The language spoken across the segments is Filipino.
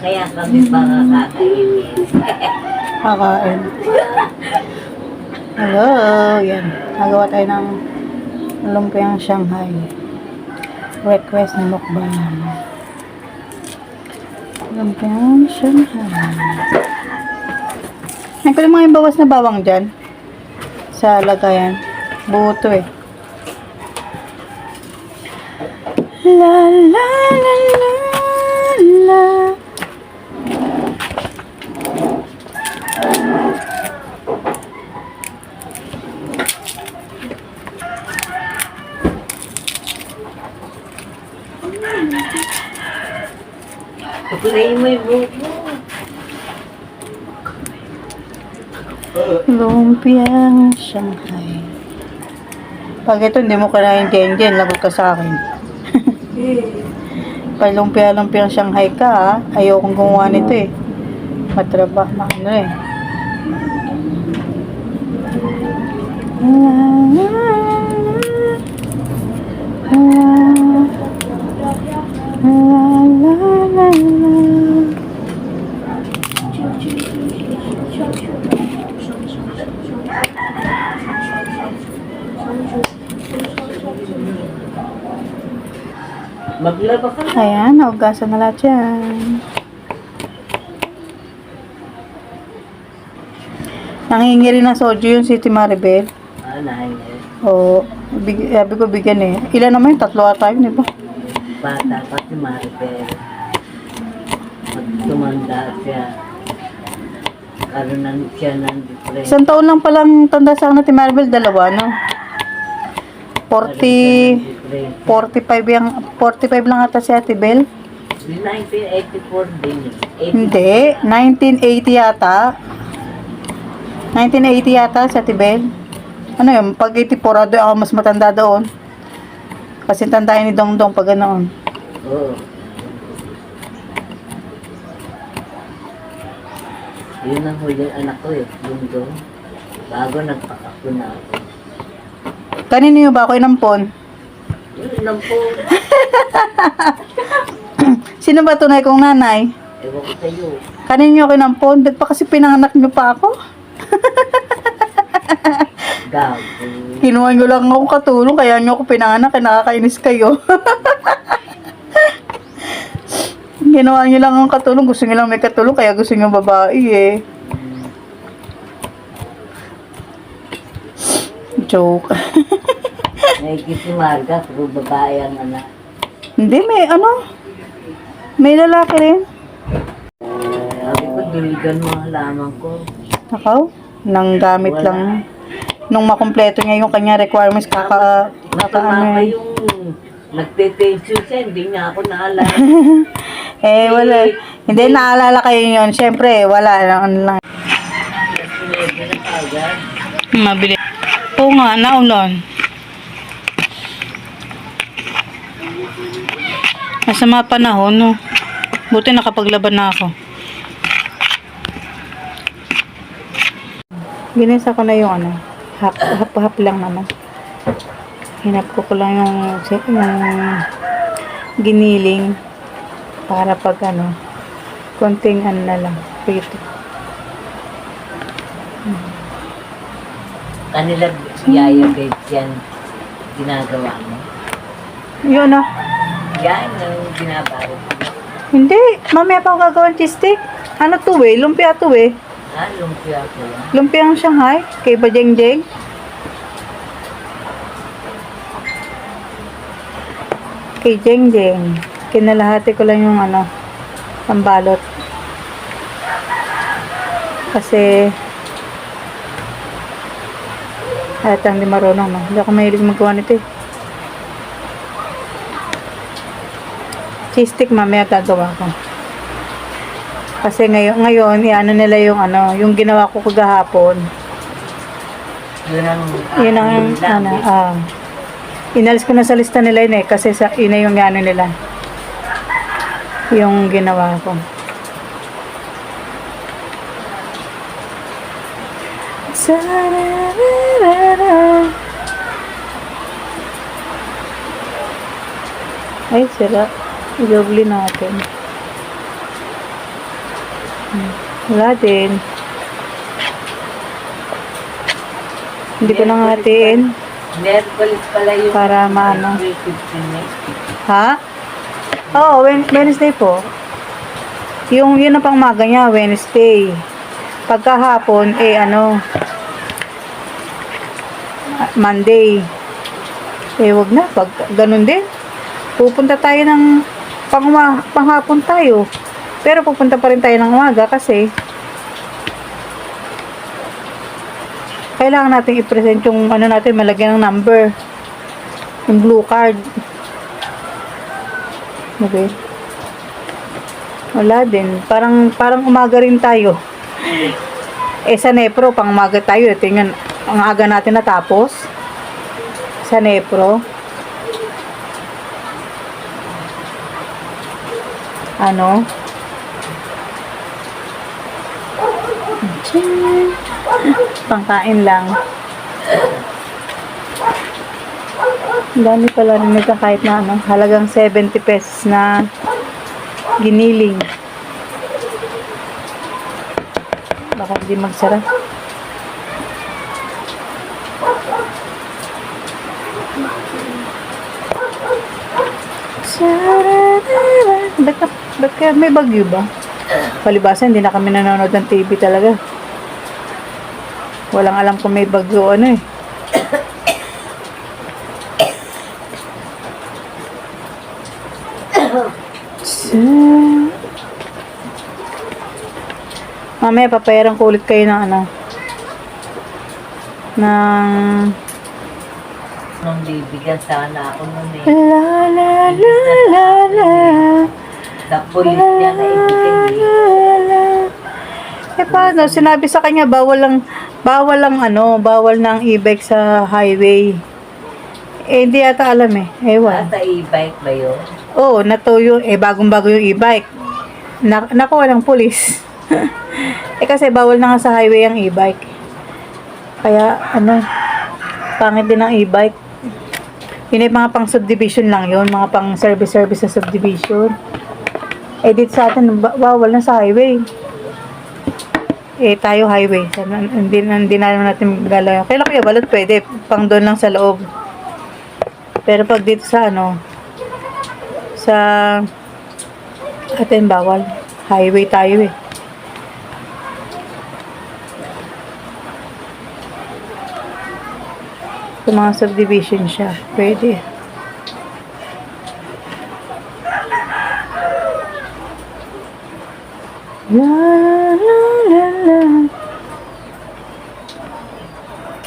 Kaya kami pakakakainin. Kakain. Hello, yan. Nagawa tayo ng lumpiang Shanghai. Request ng mukbang. Lumpiang Shanghai. Ay, pala mga bawas na bawang dyan. Sa lagayan. Buto eh. La la la la la. Paglayin mo yung buko. Lumpiang Shanghai. Pag ito, hindi mo kanain Jen, lagot ka sa akin. Pag lumpiang Shanghai ka, ha? Ayokong gumawa nito eh. Matraba, ano eh. Maglaba ka na. Ayan, naugasan na lahat yan. Nangingi rin ng soju yung City Maribel. Nahingi. Oo, sabi ko bigyan eh. Ilan naman yung tatlo ata yun, di ba? Bata pa si Maribel. Pag tumanda siya, karoon siya ng depression. Isang taon lang palang tanda sa akin na si Maribel, dalawa, no? 45 lang ata si Ate Bel. 1984 din eh. Hindi, 1980 yata. 1980 yata si Ate Bel. Ano yun, pag 84 ako mas matanda doon. Kasi tandayan ni Dongdong pag ganoon. Oo. Yun ang huling anak ko eh, Dongdong. Bago nagpakako na ako. Kanino yung ba ako inampon? Yun lang po. Sino ba tunay kong nanay? Ewan ko sa'yo. Kanino ako inampon? Ba't pa kasi pinanganak niyo pa ako? Gago. Kinuha niyo lang ako katulong, kaya niyo ako pinanganak, kaya nakakainis kayo. Ginawa niyo lang ang katulong, gusto niyo lang may katulong, kaya gusto niyo babae eh. Joke. Naigit si Marga, puro babae ang anak. Hindi, may lalaki rin. Sabi ko, diligan mo ang lamang ko. Nakaw, nang gamit lang. Nung makumpleto niya yung kanya requirements, Mama yung nagpe-pension siya, hindi niya ako naalala. wala. Hindi, naalala kayo yun. Siyempre, wala lang. Mabili. Oo nga, naulan. Nasa mga panahon, no? Buti nakapaglaban na ako. Ginisa ko na yung hap lang naman. Hinap ko lang yung giniling para pag konting na lang. Prito. Kanila yaya babes yan ginagawa mo. Yun Yan ang ginabago. Hindi. Mamaya pa ako gagawin cheese stick. Ano to eh? Lumpia to eh. Lumpia ko yan. Lumpia ang Shanghai. Kay Bajeng-jeng. Kay Jeng-jeng. Kinalahati ko lang yung pambalot. Kasi halatang di marunong, no? Hindi ako mahilig magawa nito eh. Cheese stick mamaya gagawa ko. Kasi ngayon, ano nila yung yung ginawa ko kagahapon. Yun ang, inalis ko na sa lista nila yun kasi yun na yung nila. Yung ginawa ko. Ay, sira. Igabli natin. Wala din. Hindi ko nang hatiin. Merkulis pala yung para maano. 3:15. Ha? Oo, Wednesday po. Yun na pang umaga niya, Wednesday. Pagkahapon, Monday. Wag na. Pag ganun din. Pupunta tayo ng panghapon tayo. Pero pupunta pa rin tayo ng umaga kasi kailangan natin i-present yung natin, malagyan ng number. Yung blue card. Okay. Wala din. Parang umaga rin tayo. Sa Nepro, pang umaga tayo. Tingnan, ang aga natin natapos. Sa Nepro. Pangkain lang. Dami pala rin nito kahit na halagang 70 pesos na giniling. Baka hindi magsara. Ba't kaya may bagyo ba? Palibasa, hindi na kami nanonood ng TV talaga. Walang alam kung may bagyo Mamaya papayaran ko ulit kayo ng ng Nung bibigyan sana ako nun la la la la la Sa pulis niya na ibigay paano? Sinabi sa kanya bawal ng e-bike sa highway. Hindi yata alam ewan. Sa e-bike ba yun? Oo, natuyo. Bagong-bago yung e-bike. Nakuha ng pulis. Kasi bawal na nga sa highway ang e-bike. Kaya, pangit din ang e-bike. Yun mga pang subdivision lang yun. Mga pang service sa subdivision. Dito sa atin, bawal na sa highway. Tayo highway. Hindi na natin galaw. Kailan kaya balot pwede. Pang doon lang sa loob. Pero pag dito sa sa atin bawal. Highway tayo Sa mga subdivision siya. Pwede. La la la la.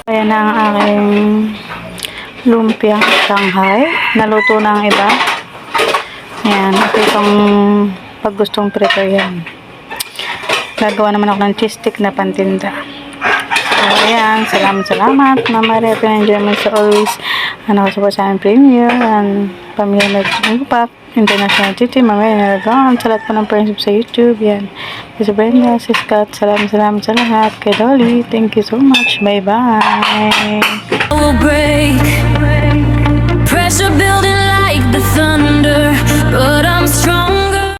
Ayan na ang aking lumpia Shanghai. Naluto na ang iba. Ayan. Ito itong pag gustong prepare yan. Gagawa naman ako ng cheese stick na pantinda. So, ayan. Salamat. Mama Maria, pinenjoy mo sa always. Ako sa aming premiere. And pamilya nag-upak. International Titi, mamaya nalagaan sa lahat po ng friendship sa YouTube. Yan. Si Brenda, si Scott, salamat sa lahat. Kay Dolly, thank you so much. Bye-bye.